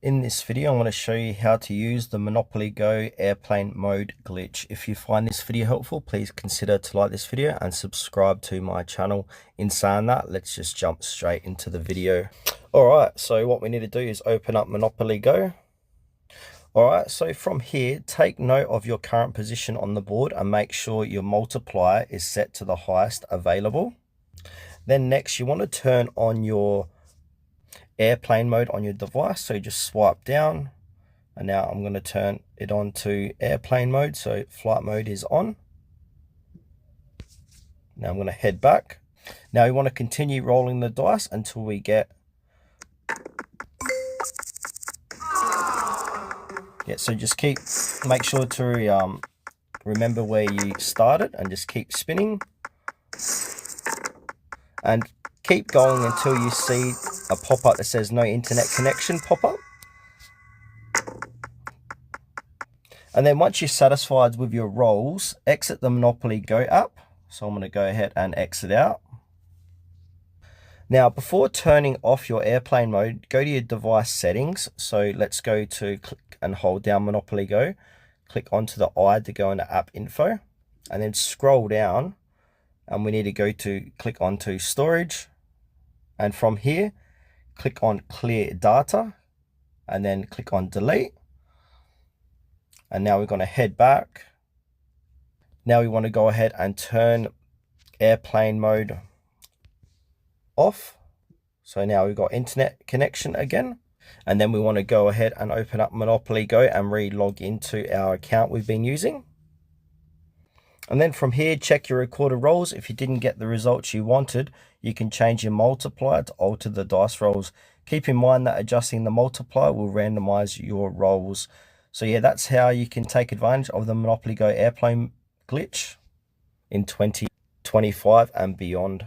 In this video, I'm going to show you how to use the Monopoly Go airplane mode glitch. If you find this video helpful, please consider to like this video and subscribe to my channel. In saying that, let's just jump straight into the video. Alright, so what we need to do is open up Monopoly Go. Alright, so from here, take note of your current position on the board and make sure your multiplier is set to the highest available. Then next, you want to turn on your airplane mode on your device. So just swipe down, and now I'm going to turn it on to airplane mode. So flight mode is on. Now I'm going to head back. Now we want to continue rolling the dice until we get so just make sure to remember where you started and just keep spinning and keep going until you see a pop-up that says no internet connection pop-up. And then once you're satisfied with your rolls, exit the Monopoly Go app. So I'm going to go ahead and exit out. Now, before turning off your airplane mode, go to your device settings. So let's go to click and hold down Monopoly Go. Click onto the eye to go into app info, and then scroll down, and we need to go to click onto storage. And from here, click on clear data, and then click on delete. And now we're going to head back. Now we want to go ahead and turn airplane mode off. So now we've got internet connection again. And then we want to go ahead and open up Monopoly Go and re-log into our account we've been using. And then from here, check your recorded rolls. If you didn't get the results you wanted, you can change your multiplier to alter the dice rolls. Keep in mind that adjusting the multiplier will randomize your rolls. So yeah, that's how you can take advantage of the Monopoly Go airplane glitch in 2025 and beyond.